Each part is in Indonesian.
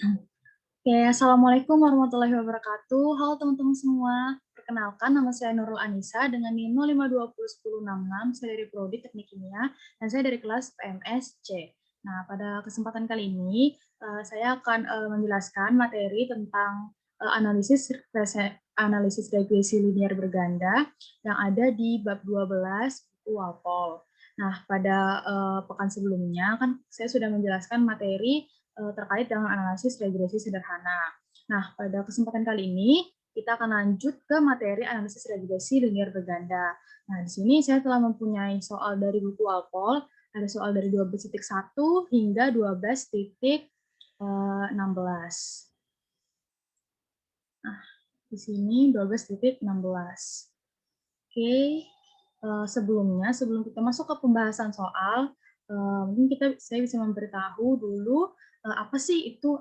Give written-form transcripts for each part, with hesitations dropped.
Oke, Assalamualaikum warahmatullahi wabarakatuh. Halo teman-teman semua. Perkenalkan, nama saya Nurul Anissa dengan NIM 052010666. Saya dari Prodi Teknik Kimia dan saya dari kelas PMSC. Nah, pada kesempatan kali ini saya akan menjelaskan materi tentang analisis regresi linear berganda yang ada di bab 12 buku Walpole. Nah, pada pekan sebelumnya kan saya sudah menjelaskan materi terkait dengan analisis regresi sederhana. Nah, pada kesempatan kali ini kita akan lanjut ke materi analisis regresi linear berganda. Nah, di sini saya telah mempunyai soal dari buku Walpole, ada soal dari 12.1 hingga 12.16. Nah, di sini 12.16. Oke, sebelum kita masuk ke pembahasan soal, mungkin saya bisa memberitahu dulu apa sih itu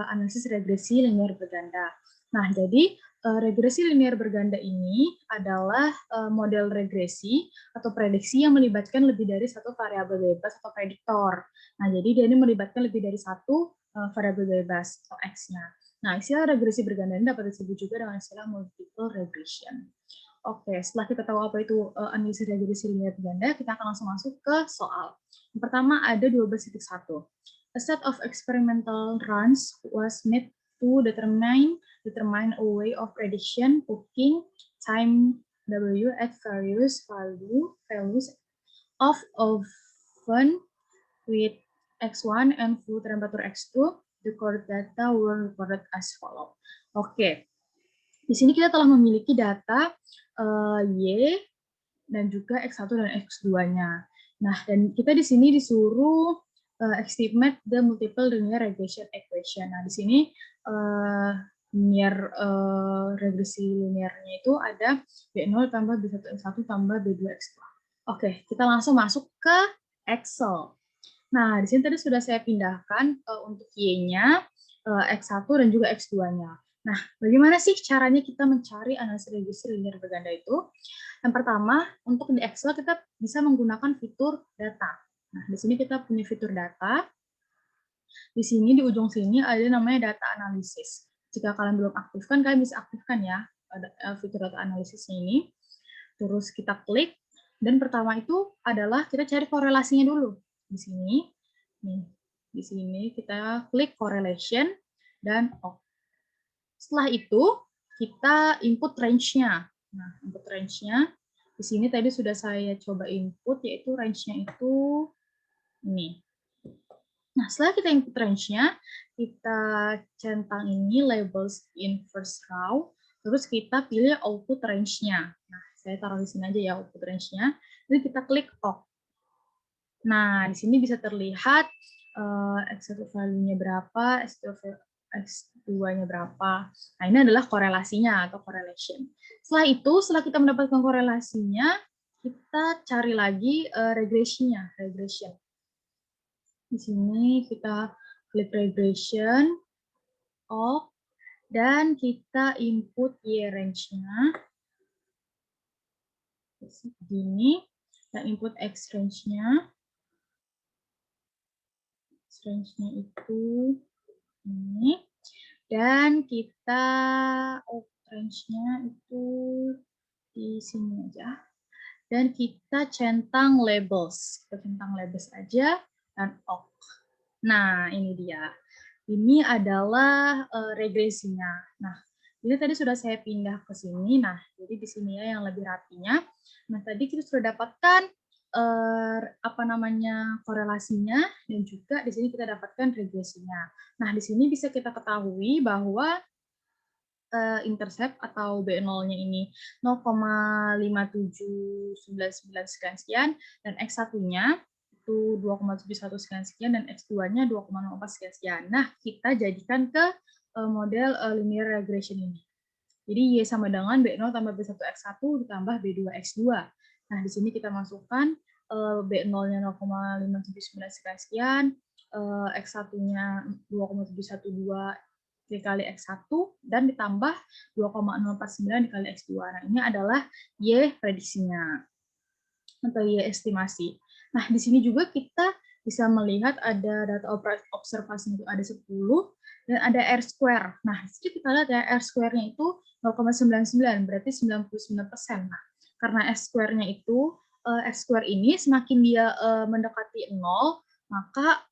analisis regresi linear berganda. Nah, jadi regresi linear berganda ini adalah model regresi atau prediksi yang melibatkan lebih dari satu variabel bebas atau prediktor. Nah, jadi dia ini melibatkan lebih dari satu variabel bebas atau X-nya. Nah, istilah regresi berganda ini dapat disebut juga dengan istilah multiple regression. Oke, setelah kita tahu apa itu analisis regresi linear berganda, kita akan langsung masuk ke soal. Yang pertama ada 12.1. A set of experimental runs was made to determine a way of prediction booking time W at various values of oven with X1 and full temperature X2. The core data were recorded as follow. Oke, di sini kita telah memiliki data Y dan juga X1 dan X2-nya. Nah, dan kita di sini disuruh estimate the multiple linear regression equation. Nah, di sini regresi linearnya itu ada B0 tambah B1X1 tambah B2X2. Oke, kita langsung masuk ke Excel. Nah, di sini tadi sudah saya pindahkan untuk Y-nya, X1 dan juga X2-nya. Nah, bagaimana sih caranya kita mencari analisis regresi linear berganda itu? Yang pertama, untuk di Excel kita bisa menggunakan fitur data. Nah, di sini kita punya fitur data. Di sini di ujung sini ada namanya data analisis. Jika kalian belum aktifkan, kalian bisa aktifkan ya fitur data analisisnya ini. Terus kita klik, dan pertama itu adalah kita cari korelasinya dulu. Di sini, nih, di sini kita klik correlation dan off. Setelah itu kita input range-nya. Nah, input range-nya di sini tadi sudah saya coba input, yaitu range-nya itu ini. Nah, setelah kita input range-nya, kita centang ini labels in first row, terus kita pilih output range-nya. Nah, saya taruh di sini aja ya output range-nya. Jadi kita klik OK. Nah, di sini bisa terlihat X1 value-nya berapa, X2-nya berapa. Nah, ini adalah korelasinya atau correlation. Setelah itu, setelah kita mendapatkan korelasinya, kita cari lagi regresinya, regression. Di sini kita klik regression, off, dan kita input Y range-nya. Begini, dan input X range-nya. X range-nya itu ini. Dan kita range-nya itu di sini aja. Dan kita centang labels. Kita centang labels aja dan OK. Nah, ini dia. Ini adalah regresinya. Nah, ini tadi sudah saya pindah ke sini. Nah, jadi di sini ya yang lebih rapinya. Nah, tadi kita sudah dapatkan korelasinya, dan juga di sini kita dapatkan regresinya. Nah, di sini bisa kita ketahui bahwa intercept atau B0-nya ini 0,5799 sekian, dan X1-nya itu 2,71 sekian, dan X2-nya 2,04 sekian. Nah, kita jadikan ke model linear regression ini. Jadi Y sama dengan B0 tambah B1X1 ditambah B2X2. Nah, di sini kita masukkan B0-nya 0,579 sekian, X1-nya 2,712 dikali X1, dan ditambah 2,049 dikali X2. Nah, ini adalah Y prediksinya, atau Y estimasi. Nah, di sini juga kita bisa melihat ada data observasi itu ada 10 dan ada R square. Nah, di sini kita lihat ya R square-nya itu 0,99, berarti 99%. Nah, karena R square-nya itu R square ini semakin dia mendekati 0, maka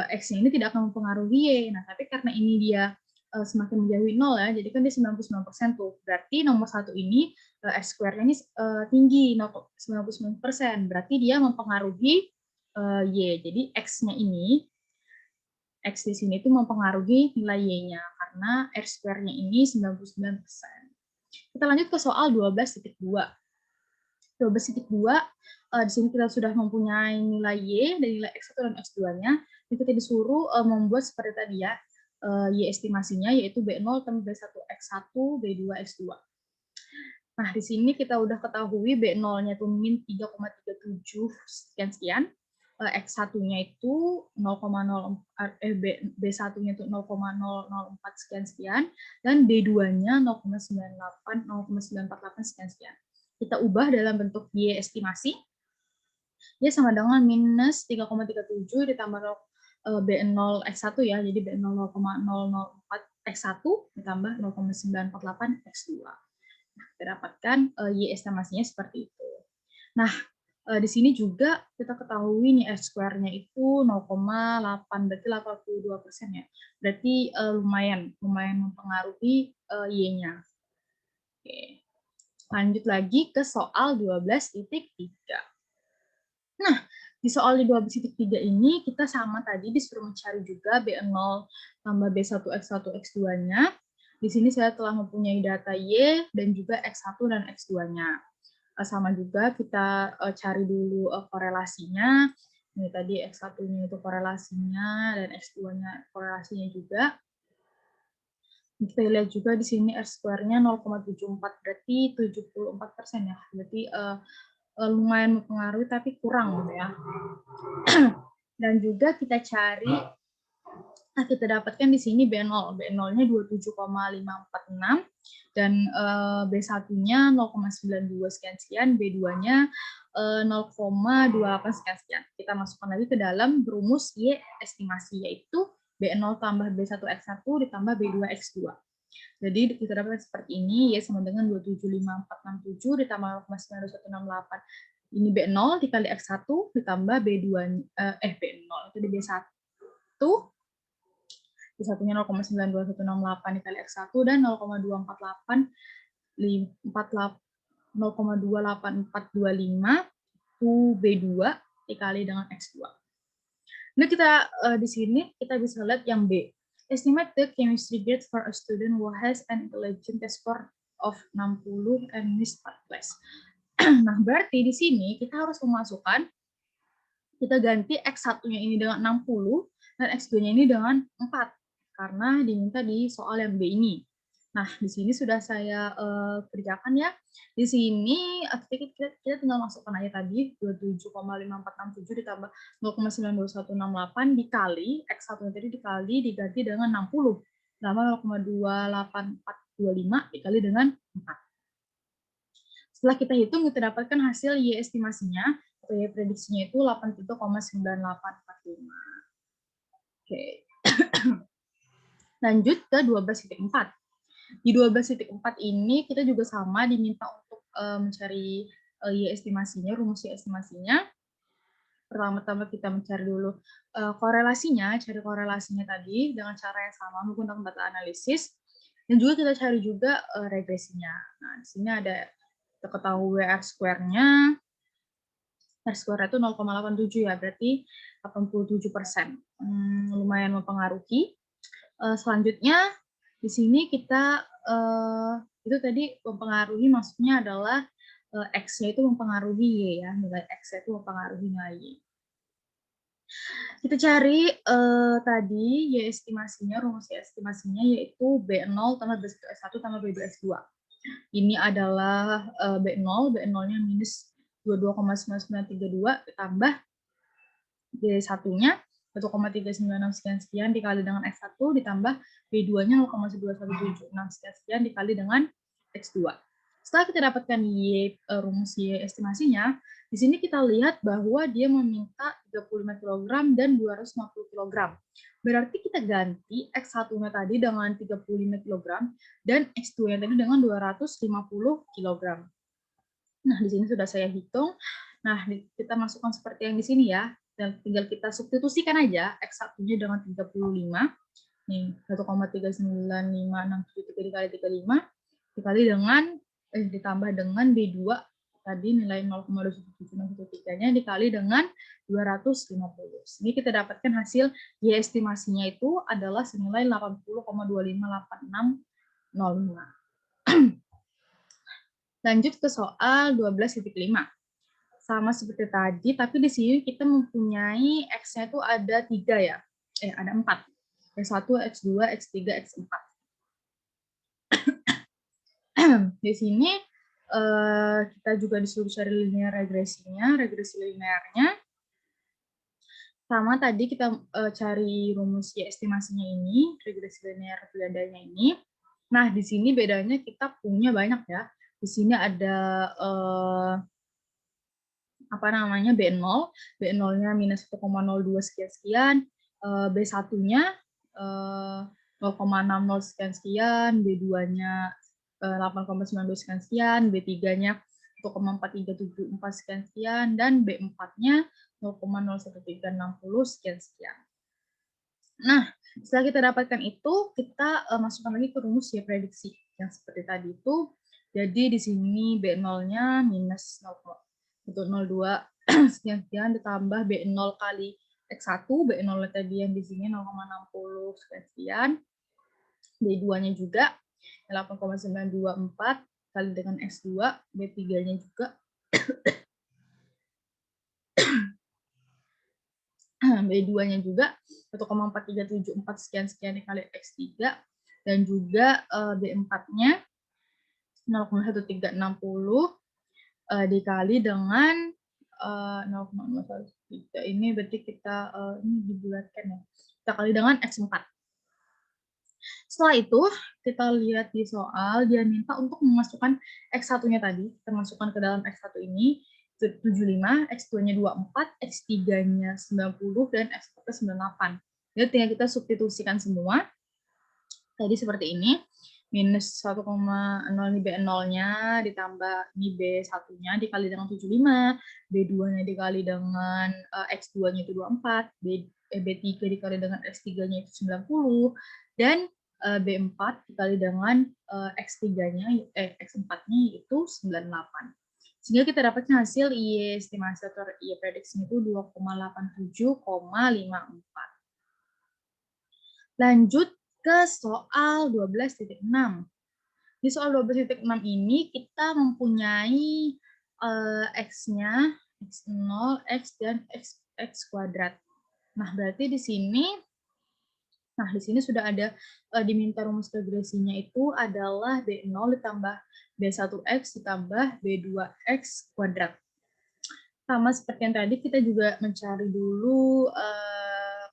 X-nya ini tidak akan mempengaruhi Y. Nah, tapi karena ini dia semakin menjauhi 0 ya, jadi kan dia 99% tuh. Berarti nomor 1 ini R square-nya ini tinggi, 99%. Berarti dia mempengaruhi Y. Jadi X-nya ini, X di sini itu mempengaruhi nilai Y-nya, karena R square-nya ini 99%. Kita lanjut ke soal 12.2. 12.2, di sini kita sudah mempunyai nilai Y dan nilai X1 dan X2-nya. Jadi kita disuruh membuat seperti tadi ya, Y estimasinya, yaitu B0 tambah B1 X1, B2 X2. Nah, di sini kita udah ketahui B0-nya itu min 3,37 sekian-sekian, X1-nya itu B1-nya itu 0,004 sekian-sekian, dan B2-nya 0,948 sekian-sekian. Kita ubah dalam bentuk Y estimasi, dia sama dengan minus 3,37 ditambah B0 X1 ya, jadi B0 0,004 X1 ditambah 0,948 X2. Nah, kita dapatkan Y estimasinya seperti itu. Nah, di sini juga kita ketahui nih R square-nya itu 0,8, berarti 82% ya. Berarti lumayan mempengaruhi Y-nya. Oke. Lanjut lagi ke soal 12.3. Nah, di soal di 12.3 ini kita sama tadi disuruh mencari juga B0 tambah B1 X1 X2-nya. Di sini saya telah mempunyai data Y dan juga X1 dan X2-nya. Sama juga kita cari dulu korelasinya. Ini tadi X1-nya itu korelasinya dan X2-nya korelasinya juga. Kita lihat juga di sini R square-nya 0,74, berarti 74% ya. Berarti lumayan mempengaruhi tapi kurang gitu ya. Dan juga kita cari, kita dapatkan di sini B0. B0-nya 27,546 dan B1-nya 0,92 sekian-sekian, B2-nya 0,28 sekian-sekian. Kita masukkan lagi ke dalam rumus Y estimasi, yaitu B0 tambah B1 X1 ditambah B2 X2. Jadi kita dapat seperti ini, Y sama dengan 275467 ditambah 0,92168. Ini B0 dikali X1 ditambah B2, B0 itu di B1. B1-nya 0,92168 dikali X1 dan 0,28425 B2 dikali dengan X2. Nah, kita di sini kita bisa lihat yang B. Estimate the chemistry grade for a student who has an intelligence test score of 60 and missed 4 class. Nah, berarti di sini kita harus memasukkan, kita ganti X1-nya ini dengan 60 dan X2-nya ini dengan 4 karena diminta di soal yang B ini. Nah, di sini sudah saya kerjakan ya. Di sini kita tinggal masukkan aja tadi 27,5467 ditambah 0,92168 dikali X1 tadi dikali diganti dengan 60 tambah 0,28425 dikali dengan 4. Setelah kita hitung, kita dapatkan hasil Y estimasinya atau Y prediksinya itu 83,9845. Oke. Lanjut ke 12.4. Di 12.4 ini kita juga sama diminta untuk mencari Y estimasinya, rumus Y estimasinya. Pertama-tama kita mencari dulu korelasinya, cari korelasinya tadi dengan cara yang sama menggunakan data analisis. Dan juga kita cari juga regresinya. Nah, di sini ada kita ketahui R square-nya. R square itu 0,87 ya, berarti 87%. Lumayan mempengaruhi. Selanjutnya di sini kita itu tadi mempengaruhi, maksudnya adalah X-nya itu mempengaruhi Y ya, nilai X-nya itu mempengaruhi nilai Y. Kita cari tadi Y estimasinya, rumus Y estimasinya yaitu B0 tambah B1 X1 tambah B2 X2. Ini adalah B0, B0-nya minus 22,9932 ditambah B1-nya 1,396 sekian-sekian dikali dengan X1 ditambah B2-nya 0,2176 sekian-sekian dikali dengan X2. Setelah kita dapatkan rumus Y estimasinya, di sini kita lihat bahwa dia meminta 35 kg dan 250 kg. Berarti kita ganti X1-nya tadi dengan 35 kg dan X2-nya tadi dengan 250 kg. Nah, di sini sudah saya hitung. Nah, kita masukkan seperti yang di sini ya. Dan tinggal kita substitusikan aja X1-nya dengan 35. Nih, 1,39563 dikali 35 dikali dengan ditambah dengan B2 tadi nilai 0,27713-nya dikali dengan 250. Ini kita dapatkan hasil Y estimasinya itu adalah senilai 80,258605. Lanjut ke soal 12.5. Sama seperti tadi, tapi di sini kita mempunyai X-nya itu ada 3 ya. Ada 4. X1, X2, X3, X4. Di sini kita juga disuruh cari linear regresinya, regresi linearnya. Sama tadi kita cari rumus Y estimasinya ini, regresi linear bedanya ini. Nah, di sini bedanya kita punya banyak ya. Di sini ada apa namanya B0, B0-nya minus 1,02 sekian-sekian, B1-nya 0,60 sekian-sekian, B2-nya 8,92 sekian-sekian, B3-nya 1,4374 sekian-sekian, dan B4-nya 0,01360 sekian-sekian. Nah, setelah kita dapatkan itu, kita masukkan lagi ke rumus Y prediksi yang seperti tadi itu. Jadi di sini B0-nya minus 0,02 sekian-sekian ditambah B0 kali X1, B0 tadi yang di sini 0,60 sekian-sekian, B2-nya juga 8,924 kali dengan X2, B3-nya juga B2-nya juga 1,4374 sekian-sekian dikali X3, dan juga B4-nya 0,1360 dikali dengan 0,013. Ini berarti kita ini dibulatkan ya. Kita kali dengan X4. Setelah itu, kita lihat di soal, dia minta untuk memasukkan X1-nya tadi, kita masukkan ke dalam X1 ini, 75, X2-nya 24, X3-nya 90, dan X4-nya 98. Jadi tinggal kita substitusikan semua. Tadi seperti ini, minus 1,0 ini B0-nya, ditambah ini B1-nya dikali dengan 75, B2-nya dikali dengan X2-nya itu 24, B3 dikali dengan X3-nya itu 90, dan B4 dikali dengan X3-nya, X4-nya itu 98. Sehingga kita dapatnya hasil Y estimasi atau Y prediksi itu 2,87,54. Lanjut ke soal 12.6. Di soal 12.6 ini kita mempunyai X-nya, X0, X, dan X kuadrat. Nah, berarti di sini sudah ada diminta rumus regresinya itu adalah B0 ditambah B1X ditambah B2X kuadrat. Sama seperti yang tadi, kita juga mencari dulu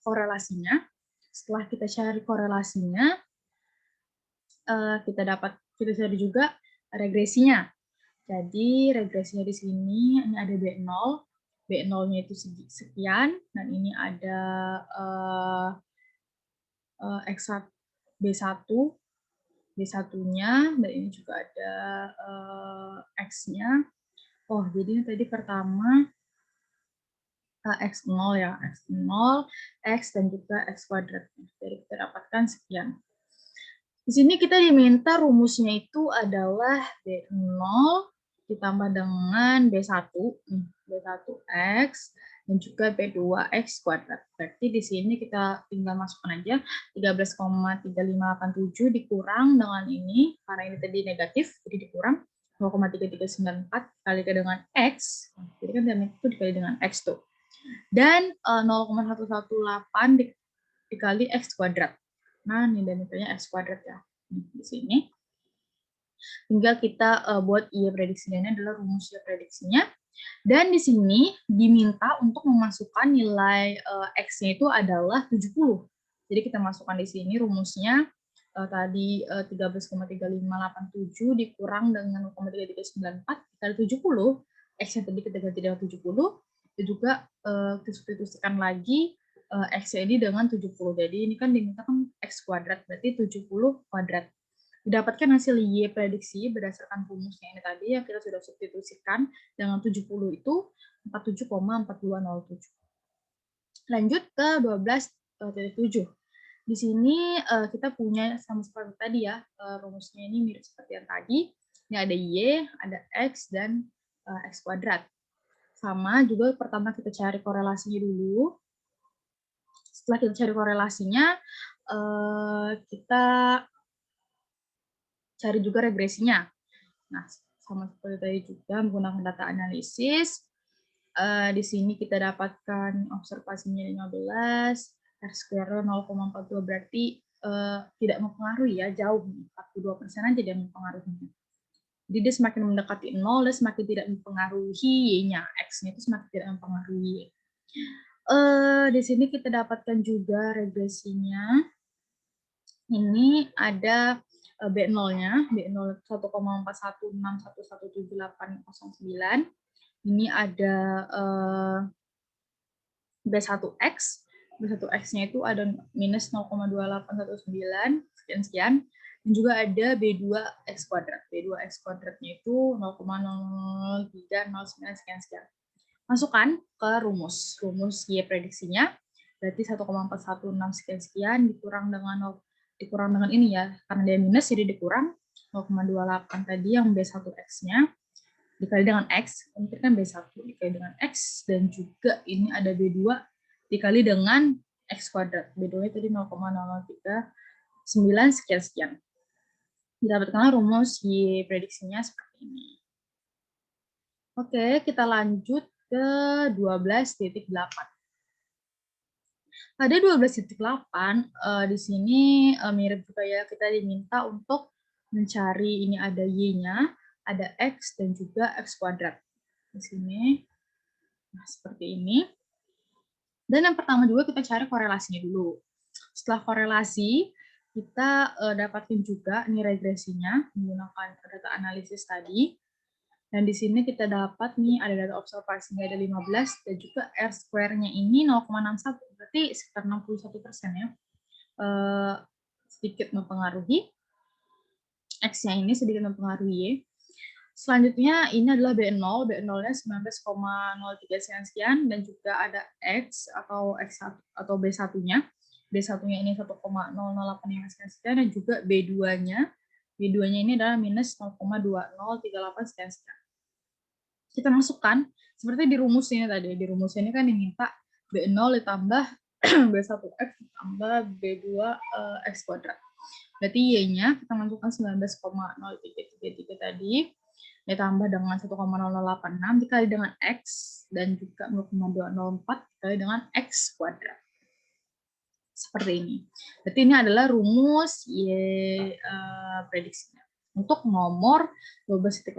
korelasinya. Setelah kita cari korelasinya, kita cari juga regresinya. Jadi regresinya di sini ini ada B0, B0-nya itu sekian, dan ini ada X1, B1, B1-nya, dan ini juga ada X-nya. Oh, jadi tadi pertama X0 ya, X0, X, dan juga X kuadrat. Jadi kita dapatkan sekian. Di sini kita diminta rumusnya itu adalah B0 ditambah dengan B1, B1X, dan juga B2X kuadrat. Berarti di sini kita tinggal masukkan aja 13,3587 dikurang dengan ini, karena ini tadi negatif, jadi dikurang 0,3394 dikali dengan X, jadi kan itu dikali dengan X tuh. Dan 0,118 dikali X kuadrat. Nah, ini nilainya X kuadrat ya. Di sini. Tinggal kita buat Y prediksinya, ini adalah rumus Y prediksinya. Dan di sini diminta untuk memasukkan nilai X-nya itu adalah 70. Jadi kita masukkan di sini rumusnya tadi 13,3587 dikurang dengan 0,3394 dikali 70, X-nya tadi kita ganti dengan 70, dan juga kita substitusikan lagi X-nya ini dengan 70. Jadi ini kan dimintakan X kuadrat, berarti 70 kuadrat. Didapatkan hasil Y prediksi berdasarkan rumusnya ini tadi yang kita sudah substitusikan dengan 70 itu 47,4207. Lanjut ke 12.7. Di sini kita punya sama seperti tadi ya, rumusnya ini mirip seperti yang tadi. Ini ada Y, ada X, dan X kuadrat. Sama juga pertama kita cari korelasinya dulu. Setelah kita cari korelasinya, kita cari juga regresinya. Nah, sama seperti tadi juga menggunakan data analisis. Di sini kita dapatkan observasinya 15, R-square 0,42 berarti tidak mempengaruhi ya, jauh 42% aja dia mempengaruhinya. Jadi dia semakin mendekati 0, dia semakin tidak mempengaruhi Y-nya, X-nya itu semakin tidak mempengaruhi Y. Di sini kita dapatkan juga regresinya. Ini ada B0-nya, B0 1,416117,809. Ini ada B1X. B1X-nya itu ada minus 0,2819 sekian-sekian. Dan juga ada B2X kuadrat. B2X kuadratnya itu 0,00309 sekian-sekian. Masukkan ke rumus. Rumus Y prediksinya berarti 1,416 sekian-sekian dikurang dengan ini ya. Karena dia minus jadi dikurang 0,28 tadi yang B1X-nya dikali dengan X, mungkin kan B1 dikali dengan X, dan juga ini ada B2 dikali dengan X kuadrat. B2-nya tadi 0,0039 sekian-sekian. Didapatkan rumus Y prediksinya seperti ini. Oke, kita lanjut ke 12.8. Pada 12.8, di sini mirip juga ya, kita diminta untuk mencari ini ada Y-nya, ada X, dan juga X kuadrat. Di sini, nah seperti ini. Dan yang pertama juga kita cari korelasinya dulu. Setelah korelasi, kita dapatkan juga ini regresinya menggunakan data analisis tadi. Dan di sini kita dapat nih ada data observasinya ada 15 dan juga R square-nya ini 0,61, berarti sekitar 61% ya. Sedikit mempengaruhi. X-nya ini sedikit mempengaruhi. Selanjutnya ini adalah B0, B0-nya 19,03 sekian dan juga ada X atau X1 atau B1-nya. B1-nya ini 1,0085 sekian dan juga B2-nya. B2-nya ini adalah minus 0,2038 sekian. Kita masukkan seperti di rumus ini tadi. Di rumus ini kan diminta B0 ditambah B1X ditambah B2 X kuadrat. Berarti Y-nya kita masukkan 19,0333 tadi ditambah dengan 1,0086 dikali dengan X dan juga 0,204 dikali dengan X kuadrat. Seperti ini. Berarti ini adalah rumus Y prediksinya untuk nomor 12.8.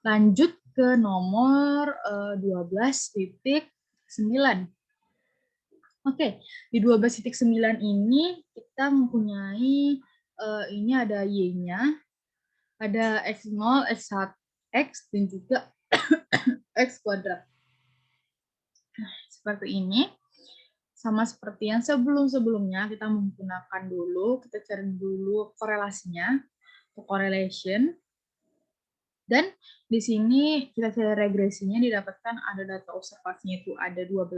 Lanjut ke nomor 12.9. Oke, di 12.9 ini kita mempunyai ini ada Y-nya, ada X0, X1, X, dan juga X kuadrat. Nah, seperti ini. Sama seperti yang sebelum-sebelumnya, kita menggunakan dulu, kita cari dulu korelasinya, correlation. Dan di sini kita cari regresinya, didapatkan ada data observasinya itu ada 12.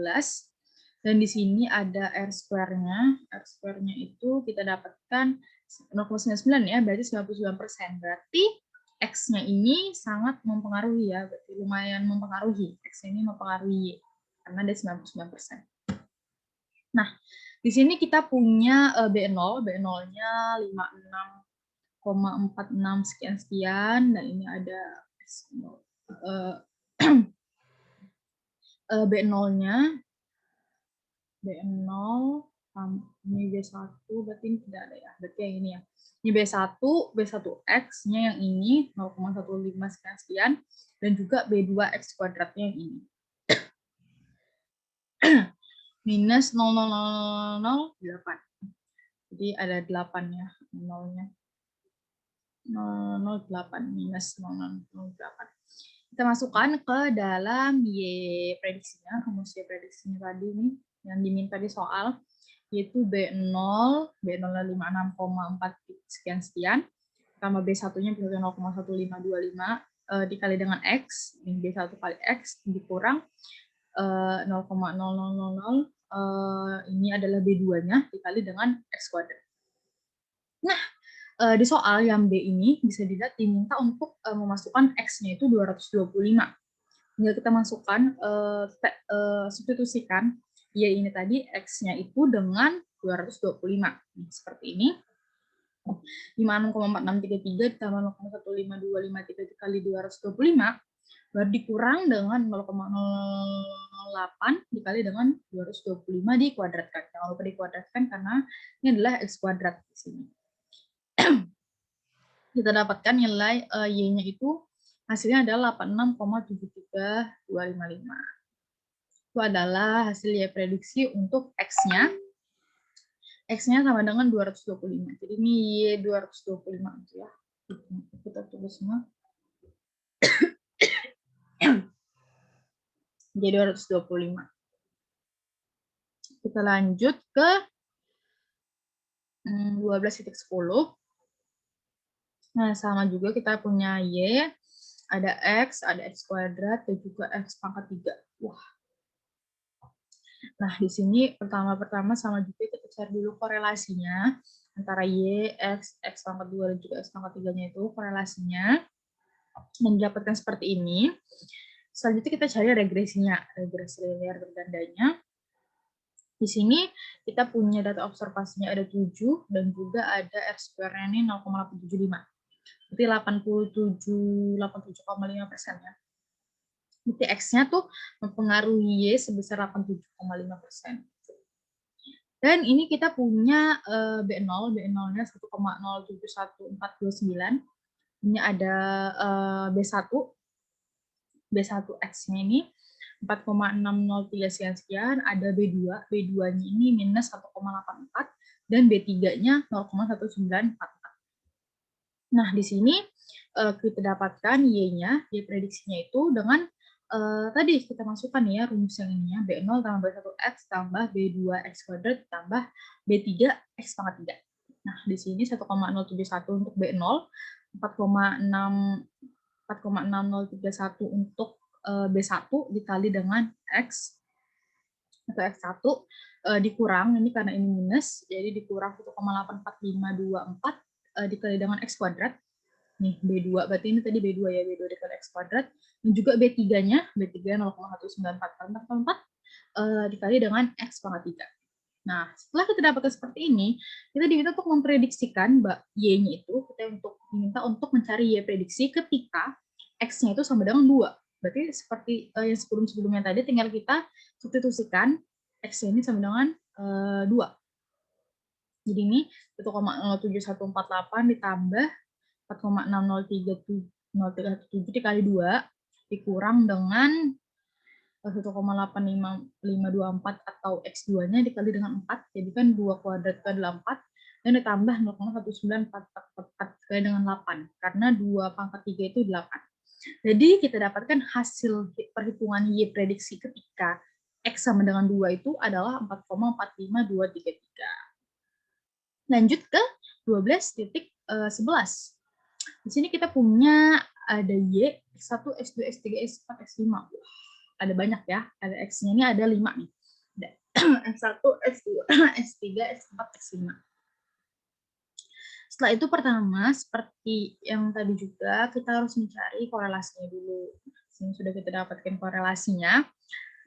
Dan di sini ada R square-nya. R square-nya itu kita dapatkan 0,99 ya, berarti 99%. Berarti X-nya ini sangat mempengaruhi ya, berarti lumayan mempengaruhi. X ini mempengaruhi karena ada 99%. Nah, di sini kita punya B0, B0-nya 56,46 sekian-sekian, dan ini ada B0-nya, B0, ini B1, berarti ini tidak ada ya, berarti yang ini ya. Ini B1, B1X-nya yang ini 0,15 sekian-sekian, dan juga B2X kuadratnya yang ini. Minus 0,0008. Jadi ada 8 ya, nolnya. 008 minus 008. Kita masukkan ke dalam Y prediksinya, rumus Y prediksinya tadi nih, yang diminta di soal, yaitu B0, B0-nya 56,4 sekian-sekian, tambah B1-nya 0,1525, dikali dengan X, ini B1 kali X, dikurang 0,0000, ini adalah B2-nya, dikali dengan X kuadrat. Nah, di soal yang B ini bisa dilihat diminta untuk memasukkan X-nya itu 225. Tinggal kita masukkan, substitusikan Y ini tadi X-nya itu dengan 225. Seperti ini. 56,4633 ditambah 0,15253 dikali 225 baru dikurang dengan 0,008 dikali dengan 225 dikuadratkan. Jangan lupa dikuadratkan karena ini adalah X kuadrat di sini. Kita dapatkan nilai Y-nya itu hasilnya adalah 86,73255. Itu adalah hasil Y prediksi untuk X-nya. X-nya sama dengan 225. Jadi ini Y 225 gitu ya. Kita tulis semua. Y 225. Kita lanjut ke 12.10. Nah, sama juga kita punya Y, ada X kuadrat, dan juga X pangkat 3. Wah. Nah, di sini pertama sama juga kita cari dulu korelasinya antara Y, X pangkat 2, dan juga X pangkat 3-nya itu korelasinya. Dan didapatkan seperti ini. Selanjutnya kita cari regresinya, regresi linear bergandanya. Di sini kita punya data observasinya ada 7, dan juga ada R-square-nya ini 0,875. Berarti 87,5% ya. Berarti X-nya tuh mempengaruhi Y sebesar 87,5%. Dan ini kita punya B0, B0-nya 1,071429. Ini ada B1 X-nya ini 4,603 sekian, ada B2, B2-nya ini minus 1,84, dan B3-nya 0,1944. Nah, di sini kita dapatkan Y-nya, Y prediksinya itu dengan tadi kita masukkan ya rumus yang ini ya, B0 tambah B1X tambah B2X kuadrat tambah B3 X pangkat 3. Nah, di sini 1,071 untuk B0, 4,6031 untuk B1 dikali dengan X atau X1 dikurang, ini karena ini minus, jadi dikurang 1,84524 dikali dengan X kuadrat. Nih, B2, berarti ini tadi B2 ya, B2 dikali X kuadrat. Dan juga B3-nya, B3 0,19444 dikali dengan X pangkat 3. Nah, setelah kita dapatkan seperti ini, kita diminta untuk memprediksikan Y-nya itu, kita diminta untuk mencari Y prediksi ketika X-nya itu sama dengan 2. Berarti seperti yang sebelum-sebelumnya tadi, tinggal kita substitusikan X-nya ini sama dengan 2. Jadi ini 1,07148 ditambah 4,60317 dikali 2 dikurang dengan 1,85524 atau X2-nya dikali dengan 4, jadi kan 2 kuadrat itu adalah 4, dan ditambah 0,19444 dikali dengan 8, karena 2 pangkat 3 itu 8. Jadi kita dapatkan hasil perhitungan Y prediksi ketika X sama dengan 2 itu adalah 4,45233. Lanjut ke 12.11. Di sini kita punya ada Y, X1, X2, X3, X4, X5. Ada banyak ya, ada X-nya ini ada 5 nih. Ada X1, X2, X3, X4, X5. Setelah itu pertama, seperti yang tadi juga, kita harus mencari korelasinya dulu. Sini sudah kita dapatkan korelasinya.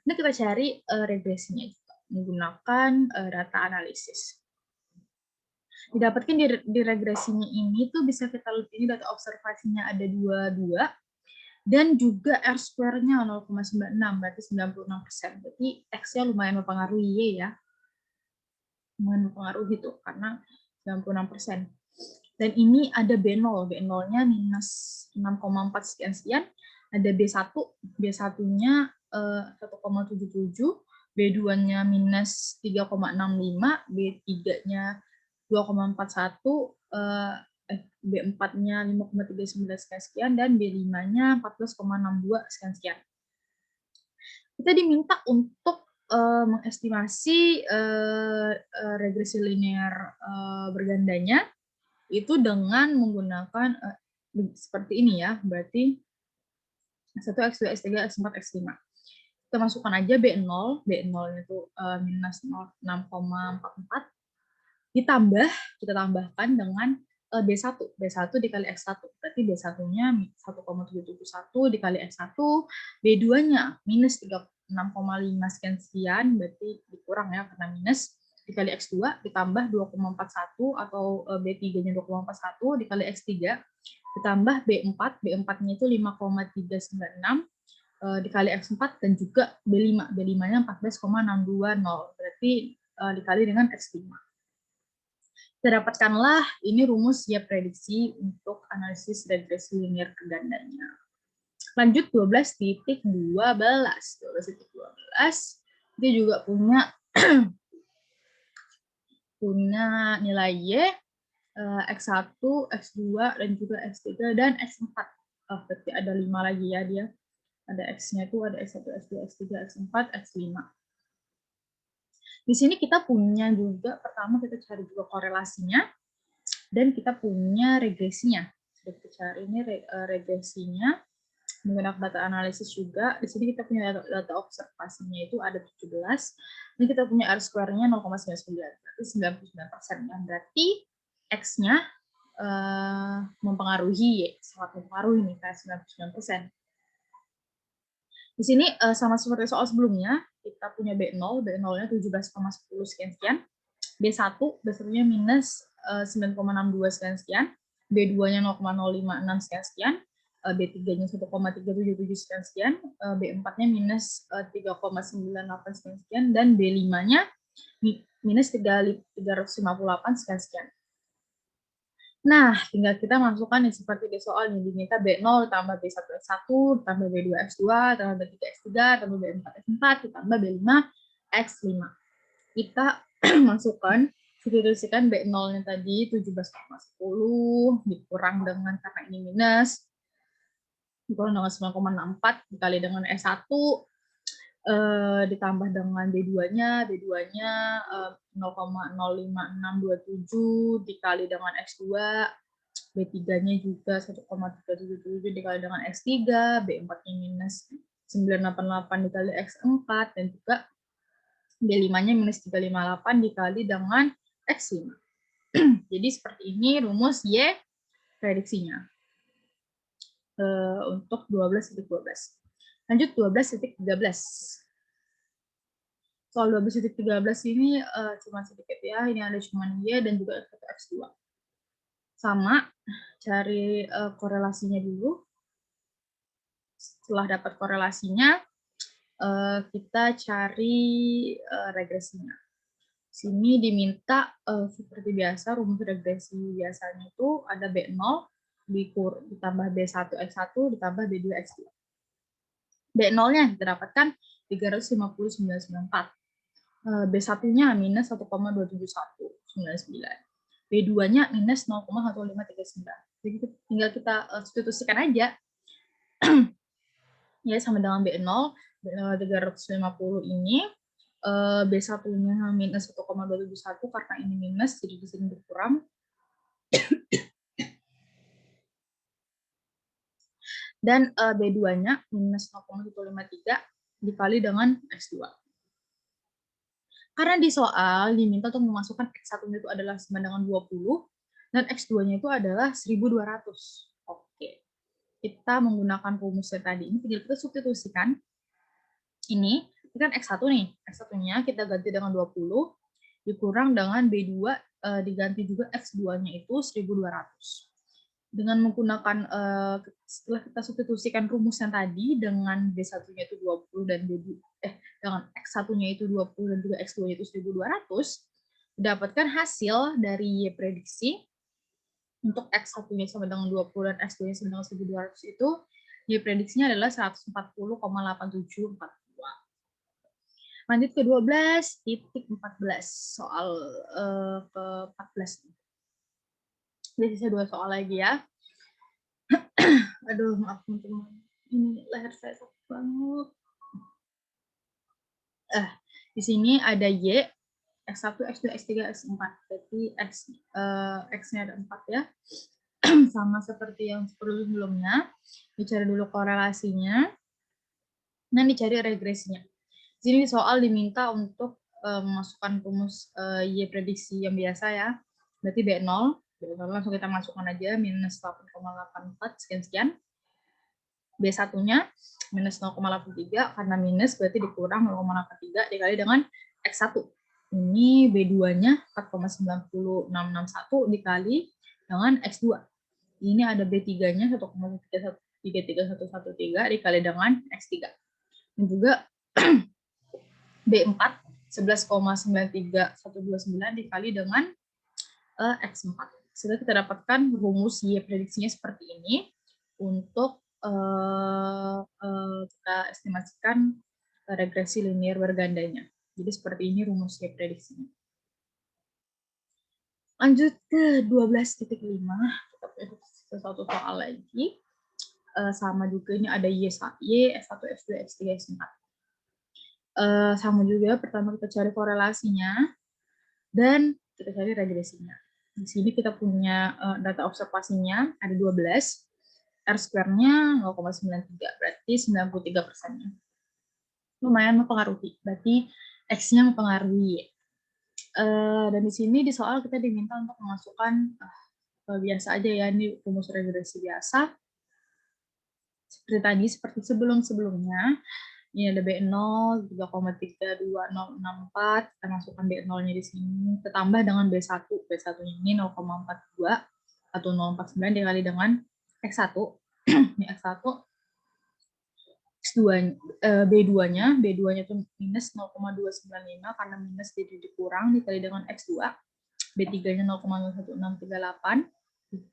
Nah, kita cari regresinya juga, menggunakan data analisis. Didapatkan di regresinya ini tuh bisa kita lihat ini data observasinya ada 22, dan juga R-square-nya 0,96, berarti 96%. Berarti X-nya lumayan mempengaruhi Y ya. Lumayan mempengaruhi itu, karena 96%. Dan ini ada B0, B0-nya minus 6,4 sekian-sekian. Ada B1, B1-nya 1,77, B2-nya minus 3,65, B3-nya 2,41, B4-nya 5,39 sekian, dan B5-nya 14,62 sekian. Kita diminta untuk mengestimasi regresi linear bergandanya itu dengan menggunakan seperti ini ya, berarti X1, X2, X3, X4, X5. Kita masukkan aja B0, B0 itu minus 6,44, ditambah, kita tambahkan dengan B1, B1 dikali X1, berarti B1-nya 1,771 dikali X1, B2-nya minus 36,5 sekian, berarti dikurang ya karena minus, dikali X2 ditambah 2,41 atau B3-nya 2,41 dikali X3 ditambah B4, B4-nya itu 5,396 dikali X4 dan juga B5, B5-nya 14,620, berarti dikali dengan X5. Kita dapatkanlah ini rumus ya prediksi untuk analisis regresi linear bergandanya. Lanjut 12.12. 12.12. Dia juga punya nilai Y, X1, X2, dan juga X3, dan X4. Berarti ada 5 lagi ya dia. Ada X-nya itu ada X1, X2, X3, X4, X5. Di sini kita punya juga, pertama kita cari juga korelasinya, dan kita punya regresinya. Kita cari ini regresinya, menggunakan data analisis juga. Di sini kita punya data observasinya itu ada 17, dan kita punya R square-nya 0,99, berarti 99%. Berarti X-nya mempengaruhi, sangat mempengaruhi nih, kayak 99%. Di sini sama seperti soal sebelumnya, kita punya B0, B0-nya 17,10 sekian-sekian, B1, B1-nya minus 9,62 sekian-sekian, B2-nya 0,056 sekian-sekian, B3-nya 1,377 sekian-sekian, B4-nya minus 3,98 sekian-sekian, dan B5-nya minus 358 sekian-sekian. Nah, tinggal kita masukkan nih seperti di soal yang diminta B0 tambah B1 X1, tambah B2 X2, tambah B3 X3, tambah B4 X4, ditambah B5 X5. Kita masukkan, substitusikan B0-nya tadi 17,10 dikurang dengan, karena ini minus, dikurang dengan 9,64 dikali dengan S1, ditambah dengan B2-nya, B2-nya 0,05627 dikali dengan X2, B3-nya juga 1,377 dikali dengan X3, B4-nya minus 988 dikali X4, dan juga B5-nya minus 358 dikali dengan X5. Jadi seperti ini rumus Y prediksinya untuk 12.12. Lanjut 12.13. Soal 12.13 ini cuma sedikit ya, ini ada cuma Y dan juga X2. Sama, cari korelasinya dulu. Setelah dapat korelasinya, kita cari regresinya. Sini diminta seperti biasa, rumus regresi biasanya itu ada B0 ditambah B1 X1 ditambah B2 X2. B0-nya kita dapatkan 350,994. B1-nya minus 1,27199. B2-nya minus 0,1539. Jadi tinggal kita substitusikan aja. Ya, sama dengan B0, 350 ini, B1-nya minus 1,271 karena ini minus, jadi di sini berkurang. Dan B2-nya minus 0,153 dikali dengan X2. Karena di soal diminta untuk memasukkan X1-nya itu adalah sama dengan 20, dan X2-nya itu adalah 1.200. Oke. Kita menggunakan rumusnya tadi. Ini tinggal kita substitusikan. Ini kan X1 nih. X1-nya kita ganti dengan 20, dikurang dengan B2, diganti juga X2-nya itu 1.200. Dengan menggunakan, setelah kita substitusikan rumus yang tadi, dengan B1-nya itu 20 dan dengan X1-nya itu 20 dan juga X2-nya itu 1.200, didapatkan hasil dari prediksi untuk X1-nya sama dengan 20 dan X2-nya sama dengan 1.200 itu, prediksinya adalah 140,8742. Lanjut ke 12.14 soal ke-14. Jadi sisa 2 soal lagi ya. Aduh, maaf teman-teman. Ini leher saya sakit banget. Di sini ada Y, X1, X2, X3, X4. Berarti X-nya ada 4 ya. Sama seperti yang sebelumnya. Dicari dulu korelasinya. Dan dicari regresinya. Di sini soal diminta untuk memasukkan rumus Y prediksi yang biasa ya. Berarti B0. Langsung kita masukkan aja minus 8,84 sekian-sekian. B1-nya minus 0,83 karena minus berarti dikurang 0,83 dikali dengan X1. Ini B2-nya 4,90661 dikali dengan X2. Ini ada B3-nya 1,33113 dikali dengan X3. Dan juga B4 11,93129 dikali dengan X4. Sehingga kita dapatkan rumus Y prediksinya seperti ini untuk kita estimasikan regresi linear bergandanya. Jadi seperti ini rumus Y prediksinya. Lanjut ke 12.5. Kita punya sesuatu soal lagi. Sama juga ini ada Y1, X1, X2, X3, X4. Sama juga, pertama kita cari korelasinya, dan kita cari regresinya. Di sini kita punya data observasinya, ada 12. R-square-nya 0,93, berarti 93%-nya. Lumayan mempengaruhi, berarti X-nya mempengaruhi. Dan di sini di soal kita diminta untuk memasukkan, biasa aja ya, ini rumus regresi biasa. Seperti tadi, seperti sebelum-sebelumnya, ini ada B0, 3,32064, kita masukkan B0-nya di sini, kita tambah dengan B1, B1-nya ini 0,42, atau 0,49 dikali dengan X1, ini X1, B2-nya itu minus 0,295 karena minus jadi dikurang dikali dengan X2, B3-nya 0,01638,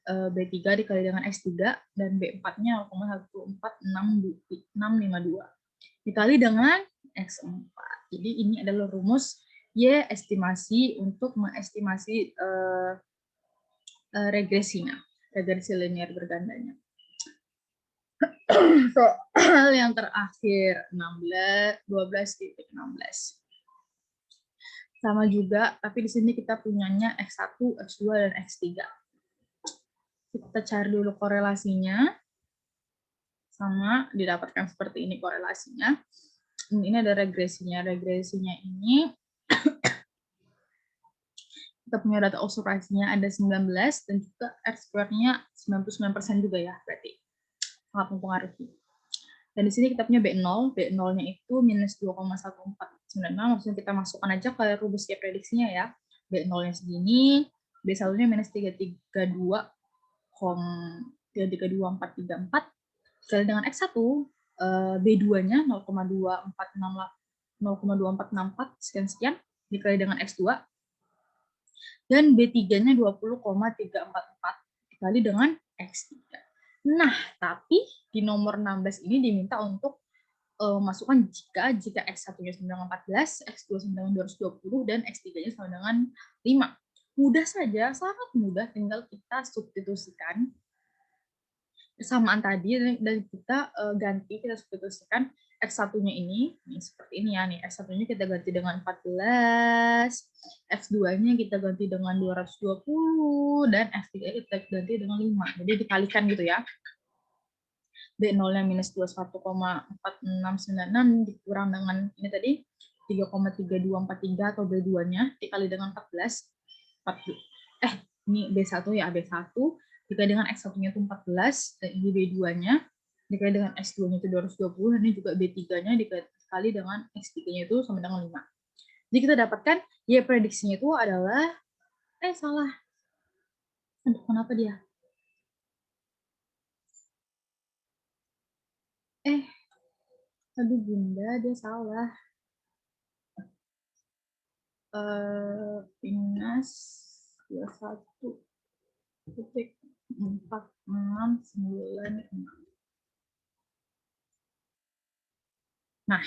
B3 dikali dengan X3, dan B4-nya 0,14652 dikali dengan X4. Jadi ini adalah rumus Y estimasi untuk mengestimasi regresinya, regresi linear bergandanya. Soal yang terakhir 12.16. Sama juga, tapi di sini kita punyanya X1, X2, dan X3. Kita cari dulu korelasinya. Sama didapatkan seperti ini korelasinya. Ini ada regresinya. Regresinya ini kita punya data observasinya ada 19 dan juga R-square-nya 99% juga ya, berarti sangat mempengaruhi. Dan di sini kita punya B0, B0-nya itu minus 2,1496, maksudnya kita masukkan aja ke rumus ya prediksinya ya. B0-nya segini, B1-nya minus 332,434 dikali dengan X1, B2-nya 0,2464 sekian-sekian dikali dengan X2, dan B3-nya 20,344 dikali dengan X3. Nah, tapi di nomor 16 ini diminta untuk masukkan jika X1-nya sama dengan 14, X2 sama dengan 220, dan X3-nya sama dengan 5. Mudah saja, sangat mudah, tinggal kita substitusikan persamaan tadi, dan kita kita substitusikan X1-nya ini seperti ini ya, nih X1-nya kita ganti dengan 14, X2-nya kita ganti dengan 220, dan X3-nya kita ganti dengan 5. Jadi dikalikan gitu ya. B0-nya minus 21,4696 dikurang dengan ini tadi 3,3243 atau B2-nya dikali dengan 14. Ini B1 ya, B1 dikali dengan X1-nya itu 14, dan ini B2-nya dikali dengan X2-nya itu 220, dan ini juga B3-nya dikali dengan X3-nya itu sama dengan 5. Jadi kita dapatkan Y prediksinya itu adalah salah. Aduh, kenapa dia? Aduh Bunda, dia salah. Minus 21,4696. Nah,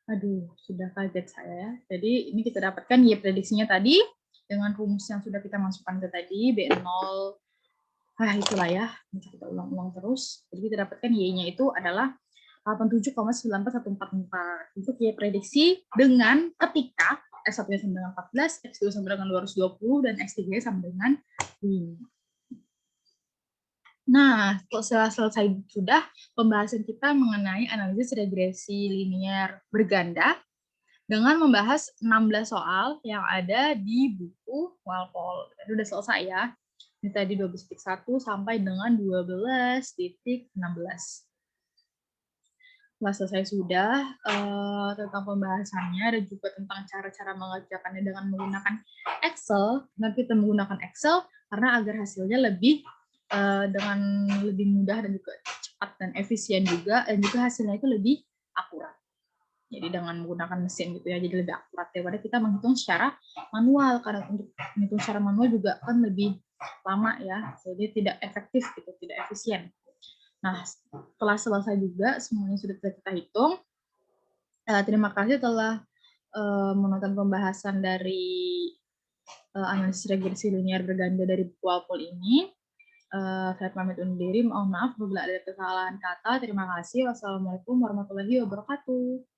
Aduh, sudah kaget saya ya. Jadi ini kita dapatkan Y prediksinya tadi dengan rumus yang sudah kita masukkan ke tadi, B0, itulah ya, nanti kita ulang-ulang terus. Jadi kita dapatkan Y-nya itu adalah 87,94144. Untuk Y prediksi dengan ketika X1 sama dengan 14, X2 sama dengan 220, dan X3 sama dengan 5. Nah, setelah selesai sudah pembahasan kita mengenai analisis regresi linear berganda dengan membahas 16 soal yang ada di buku Walpole. Tadi udah selesai ya. Ini tadi 12.1 sampai dengan 12.16. Setelah selesai sudah tentang pembahasannya dan juga tentang cara-cara mengerjakannya dengan menggunakan Excel. Nanti kita menggunakan Excel karena agar hasilnya lebih dengan lebih mudah dan juga cepat dan efisien juga, dan juga hasilnya itu lebih akurat. Jadi dengan menggunakan mesin gitu ya, jadi lebih akurat daripada kita menghitung secara manual, karena untuk menghitung secara manual juga kan lebih lama ya, jadi tidak efektif gitu, tidak efisien. Nah, setelah selesai juga semuanya sudah kita hitung. Terima kasih telah menonton pembahasan dari analisis regresi linear berganda dari buku Walpole ini. Saya pamit undur diri. Mohon maaf apabila ada kesalahan kata. Terima kasih. Wassalamualaikum warahmatullahi wabarakatuh.